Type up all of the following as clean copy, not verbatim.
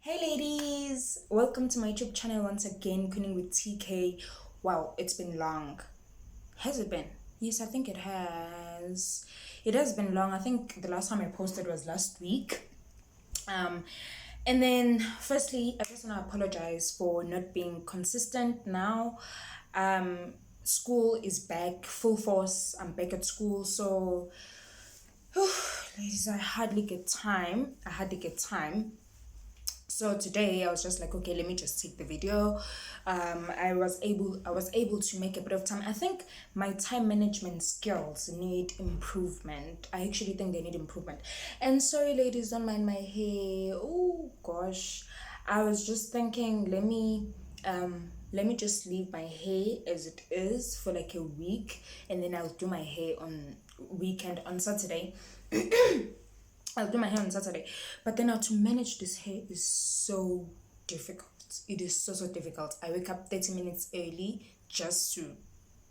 Hey ladies, welcome to my YouTube channel once again, Cooning with TK. Wow, it's been long. Has it been? Yes, I think it has. It has been long. I think the last time I posted was last week. Um, and then firstly, I just want to apologize for not being consistent now. School is back full force. I'm back at school, so ladies, I hardly get time. So today I was just like, okay, let me just take the video. I was able to make a bit of time. I think my time management skills need improvement. I actually think they need improvement. And sorry ladies, don't mind my hair. Oh gosh, I was just thinking, let me just leave my hair as it is for like a week, and then I'll do my hair on weekend on Saturday. I'll do my hair on Saturday. But then now to manage this hair is so difficult. It is so difficult. I wake up 30 minutes early just to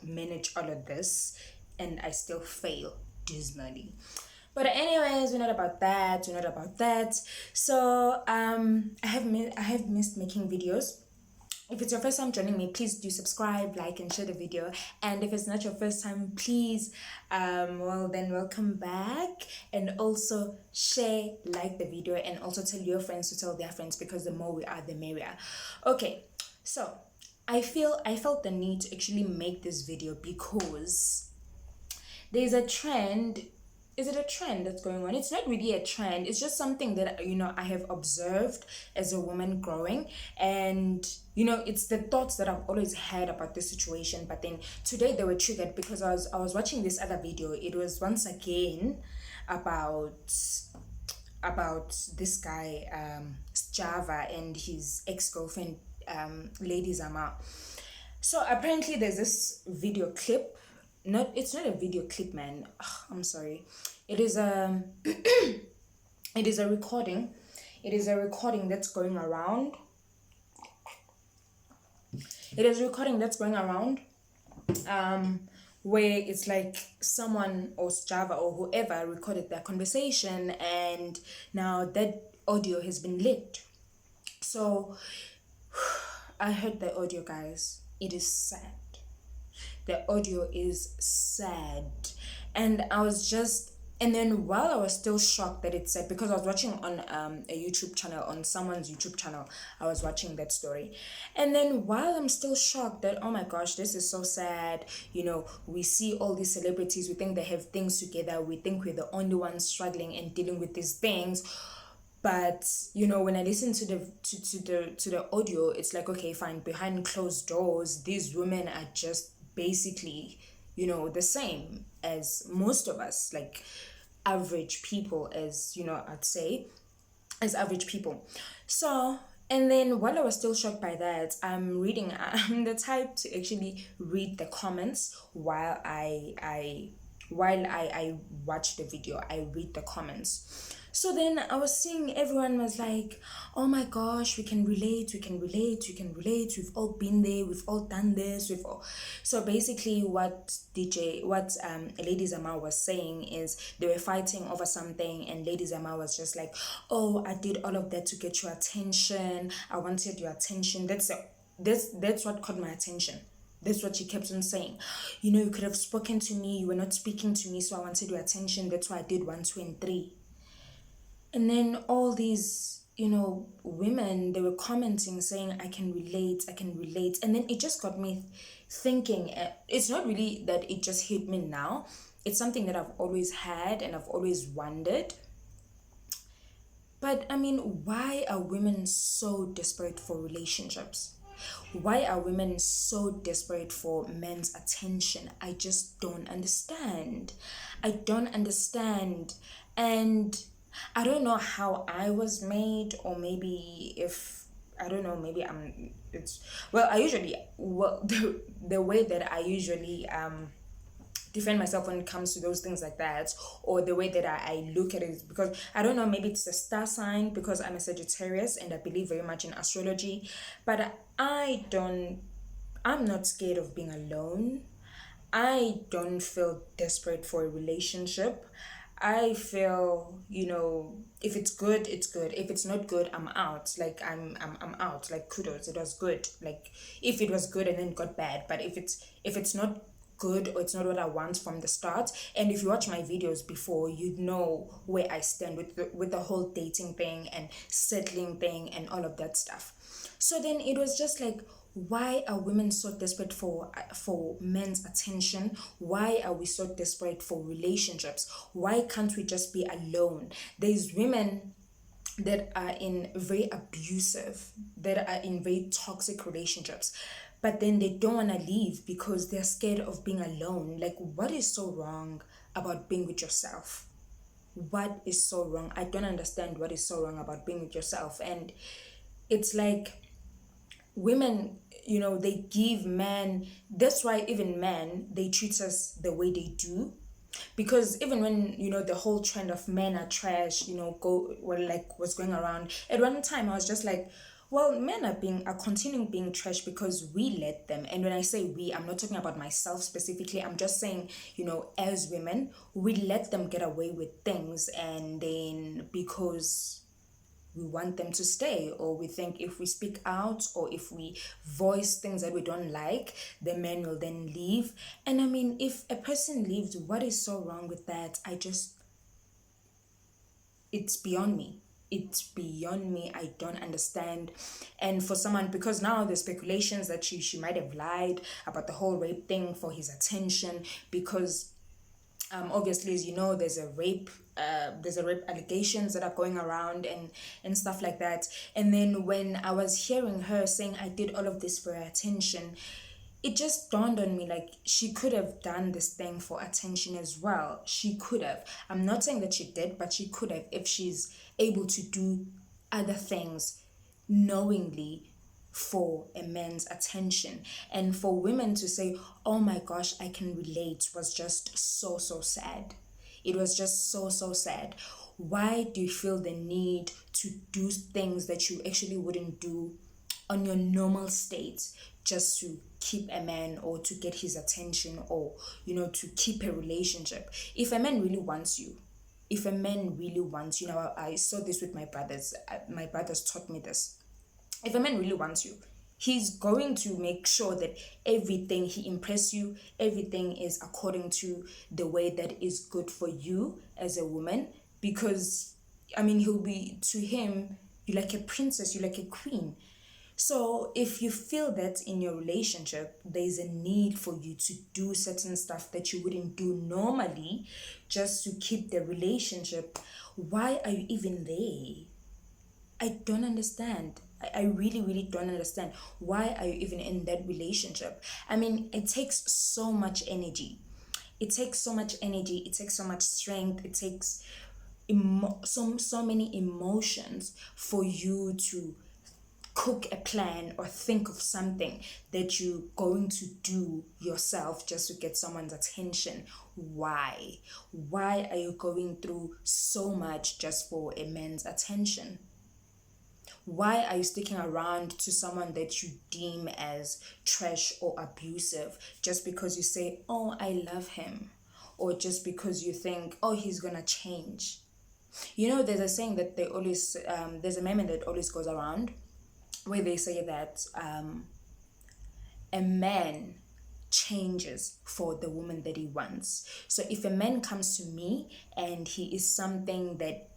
manage all of this, and I still fail dismally. But anyways, we're not about that. We're not about that. So I have missed making videos. If it's your first time joining me, please do subscribe, like, and share the video. And if it's not your first time, please, well, then welcome back. And also share, like the video, and also tell your friends to tell their friends, because the more we are, the merrier. Okay, so I felt the need to actually make this video because there's a trend. Is it a trend that's going on? It's not really a trend. It's just something that I have observed as a woman growing, and it's the thoughts that I've always had about this situation. But then today they were triggered because I was watching this other video. It was once again about this guy, Java, and his ex-girlfriend, Lady Zama. So apparently there's this video clip. It's not a video clip, man. Ugh, I'm sorry. It is it is a recording. It is a recording that's going around. It is a recording that's going around. Where it's like someone or Java or whoever recorded their conversation, and now that audio has been leaked. So I heard the audio, guys. It is sad. The audio is sad. And then while I was still shocked that it's sad, because I was watching on a YouTube channel, on someone's YouTube channel, I was watching that story. And then while I'm still shocked that, oh my gosh, this is so sad, we see all these celebrities, we think they have things together, we think we're the only ones struggling and dealing with these things. But when I listen to the audio, it's like, okay, fine, behind closed doors these women are just basically the same as most of us, like average people, as I'd say, as average people. So, and then while I was still shocked by that, I'm the type to actually read the comments while I watch the video. I read the comments. So then I was seeing everyone was like, oh my gosh, we can relate, we've all been there, we've all done this, so basically what Lady Zama was saying is they were fighting over something, and Lady Zama was just like, oh, I did all of that to get your attention, I wanted your attention. That's what caught my attention. That's what she kept on saying. You could have spoken to me, you were not speaking to me, so I wanted your attention. That's why I did 1, 2, and 3. And then all these, women, they were commenting saying, I can relate. And then it just got me thinking. It's not really that it just hit me now. It's something that I've always had and I've always wondered. But I mean, why are women so desperate for relationships? Why are women so desperate for men's attention? I just don't understand. I don't understand. And I don't know how I was made, or maybe if I don't know, maybe the way that I usually defend myself when it comes to those things like that, or the way that I look at it, is because I don't know, maybe it's a star sign, because I'm a Sagittarius and I believe very much in astrology. But I'm not scared of being alone. I don't feel desperate for a relationship. I feel, if it's good, it's good. If it's not good, I'm out. Like I'm out. Like kudos, it was good. Like if it was good and then got bad, but if it's not good or it's not what I want from the start, and if you watch my videos before, you'd know where I stand with the whole dating thing and settling thing and all of that stuff. So then it was just like, why are women so desperate for men's attention? Why are we so desperate for relationships? Why can't we just be alone? There's women that are in very abusive, that are in very toxic relationships, but then they don't want to leave because they're scared of being alone. Like, what is so wrong about being with yourself? What is so wrong? I don't understand what is so wrong about being with yourself. And it's like, women, they give men, that's why even men, they treat us the way they do. Because even when, the whole trend of men are trash, was going around, at one time I was just like, well, men are continuing being trash because we let them. And when I say we, I'm not talking about myself specifically. I'm just saying, as women, we let them get away with things, and then because we want them to stay, or we think if we speak out or if we voice things that we don't like, the men will then leave. And I mean, if a person leaves, what is so wrong with that? It's beyond me. It's beyond me. I don't understand. And for someone, because now there's speculations that she might have lied about the whole rape thing for his attention, because obviously, as you know, there's a rape allegations that are going around and stuff like that. And then when I was hearing her saying, I did all of this for her attention, it just dawned on me, like, she could have done this thing for attention as well. She could have. I'm not saying that she did, but she could have, if she's able to do other things knowingly for a man's attention. And for women to say, oh my gosh, I can relate, was just so, so sad. It was just so, so sad. Why do you feel the need to do things that you actually wouldn't do on your normal state, just to keep a man or to get his attention, or to keep a relationship? If a man really wants you, I saw this with my brothers. My brothers taught me this. If a man really wants you, he's going to make sure that everything he impress you, everything is according to the way that is good for you as a woman. Because I mean, he'll be, to him, you're like a princess, you're like a queen. So if you feel that in your relationship there's a need for you to do certain stuff that you wouldn't do normally just to keep the relationship, why are you even there? I don't understand. I really, really don't understand. Why are you even in that relationship? I mean, it takes so much energy. It takes so much energy. It takes so much strength. It takes so many emotions for you to cook a plan or think of something that you're going to do yourself just to get someone's attention. Why are you going through so much just for a man's attention? Why are you sticking around to someone that you deem as trash or abusive just because you say, oh, I love him, or just because you think, oh, he's gonna change? There's a saying that they always there's a meme that always goes around where they say that a man changes for the woman that he wants. So if a man comes to me and he is something that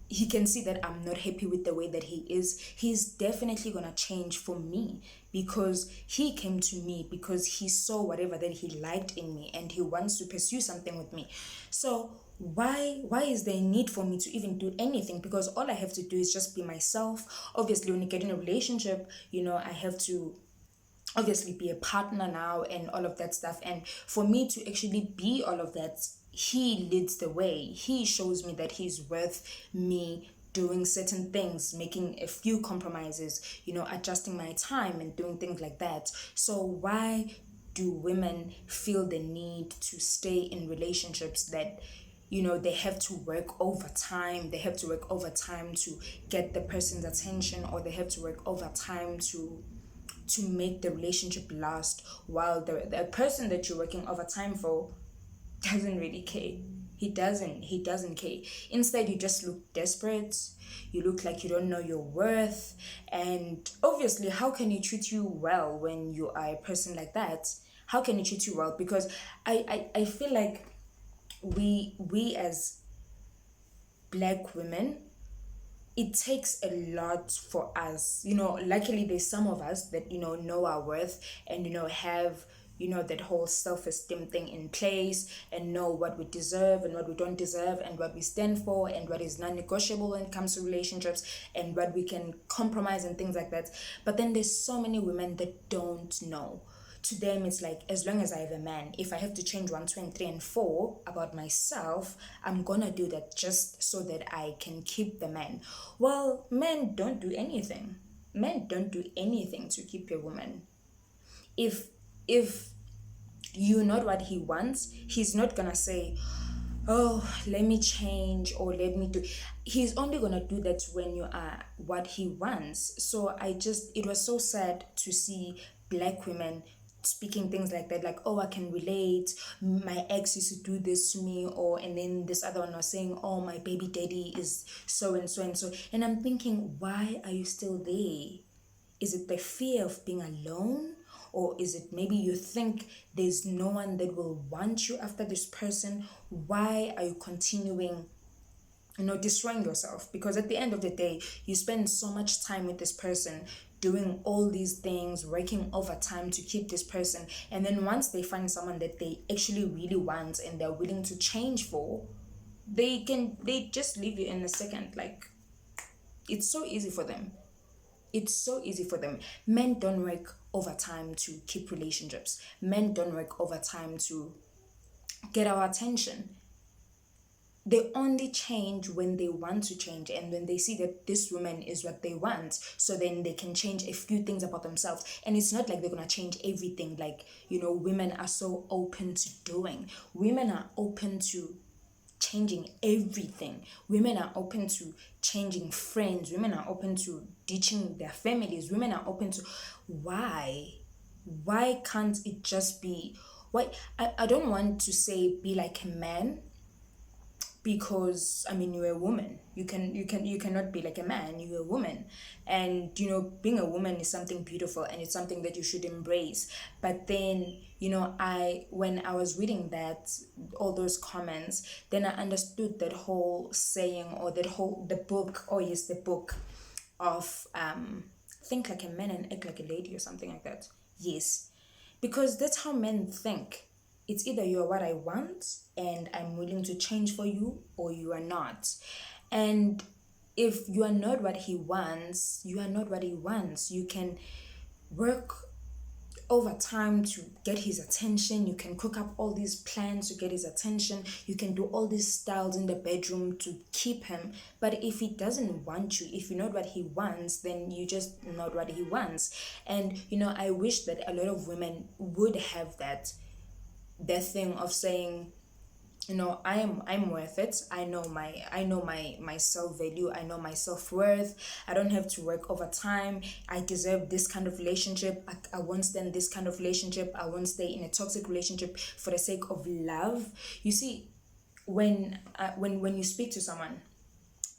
he can see that I'm not happy with the way that he is, he's definitely gonna change for me, because he came to me because he saw whatever that he liked in me and he wants to pursue something with me. So why is there a need for me to even do anything? Because all I have to do is just be myself. Obviously, when you get in a relationship, I have to obviously be a partner now and all of that stuff. And for me to actually be all of that, he leads the way. He shows me that he's worth me doing certain things, making a few compromises, adjusting my time and doing things like that. So why do women feel the need to stay in relationships that they have to work overtime? They have to work overtime to get the person's attention, or they have to work overtime to make the relationship last, while the person that you're working overtime for doesn't really care. He doesn't care. Instead, you just look desperate. You look like you don't know your worth. And obviously, how can he treat you well when you are a person like that? How can he treat you well? Because I feel like we as black women, it takes a lot for us. Luckily there's some of us that know our worth, and have that whole self-esteem thing in place, and know what we deserve and what we don't deserve, and what we stand for and what is non-negotiable when it comes to relationships, and what we can compromise and things like that. But then there's so many women that don't know. To them it's like, as long as I have a man, if I have to change one, two, and three, and four about myself, I'm gonna do that just so that I can keep the man. Well, men don't do anything. Men don't do anything to keep a woman. If you're not what he wants, he's not gonna say, oh, let me change, or let me do. He's only gonna do that when you are what he wants. So it was so sad to see black women speaking things like that, like, oh, I can relate, my ex used to do this to me, or and then this other one was saying, oh, my baby daddy is so and so and so. And I'm thinking, why are you still there? Is it the fear of being alone? Or is it maybe you think there's no one that will want you after this person? Why are you continuing, destroying yourself? Because at the end of the day, you spend so much time with this person, doing all these things, working overtime to keep this person. And then once they find someone that they actually really want and they're willing to change for, they just leave you in a second. Like, it's so easy for them. It's so easy for them. Men don't work overtime to keep relationships. Men don't work overtime to get our attention. They only change when they want to change, and when they see that this woman is what they want, so then they can change a few things about themselves. And it's not like they're gonna change everything, like, women are so open to doing. Women are open to changing everything. Women are open to changing friends. Women are open to ditching their families. Women are open to. Why can't it just be? Why? I don't want to say be like a man, because I mean, you're a woman. You cannot be like a man. You're a woman. And being a woman is something beautiful, and it's something that you should embrace. But then, when I was reading that, all those comments, then I understood that whole saying, or the book, oh yes, the book of think like a man and act like a lady, or something like that. Yes, because that's how men think. It's either you're what I want and I'm willing to change for you, or you are not. And if you are not what he wants, you are not what he wants. You can work over time to get his attention. You can cook up all these plans to get his attention. You can do all these styles in the bedroom to keep him. But if he doesn't want you, if you're not what he wants, then you just not what he wants. And I wish that a lot of women would have that thing of saying, I'm worth it. I know my self-value. I know my self-worth. I don't have to work overtime. I deserve this kind of relationship. I won't stand this kind of relationship. I won't stay in a toxic relationship for the sake of love. You see, when you speak to someone,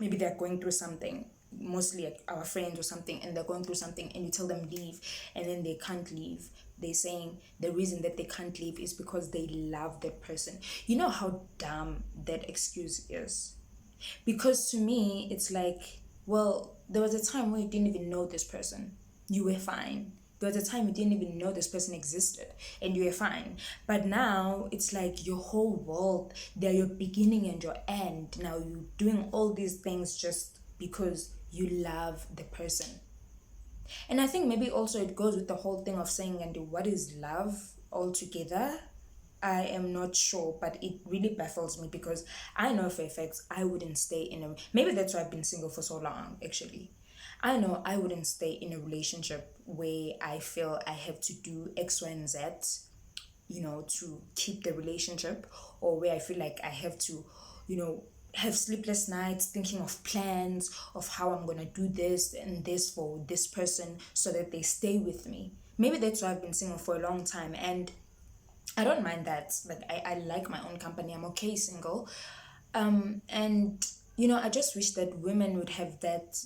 maybe they're going through something, mostly like our friends or something, and they're going through something, and you tell them leave, and then they can't leave. They're saying the reason that they can't leave is because they love that person. You know how dumb that excuse is? Because to me, it's like, well, there was a time where you didn't even know this person. You were fine. There was a time you didn't even know this person existed, and you were fine. But now it's like your whole world, they're your beginning and your end. Now you're doing all these things just because you love the person. And I think maybe also it goes with the whole thing of saying, and what is love altogether? I am not sure, but it really baffles me, because I know for a fact I wouldn't stay in a. Maybe that's why I've been single for so long, actually. I know I wouldn't stay in a relationship where I feel I have to do X, Y, and Z, to keep the relationship, or where I feel like I have to, have sleepless nights thinking of plans of how I'm gonna do this and this for this person so that they stay with me. Maybe that's why I've been single for a long time. And I don't mind that. Like I like my own company. I'm okay single. And I just wish that women would have that,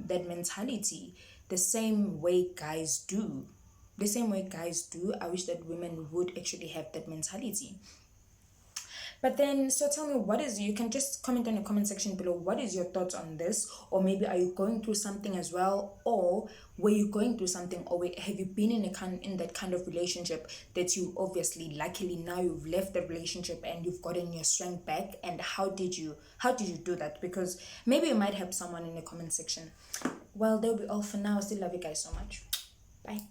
that mentality the same way guys do. The same way guys do. I wish that women would actually have that mentality. But then, so tell me, you can just comment on the comment section below. What is your thoughts on this? Or maybe are you going through something as well? Or were you going through something? Or have you been in that kind of relationship that you obviously, luckily now you've left the relationship and you've gotten your strength back? And how did you do that? Because maybe you might help someone in the comment section. Well, that'll be all for now. I still love you guys so much. Bye.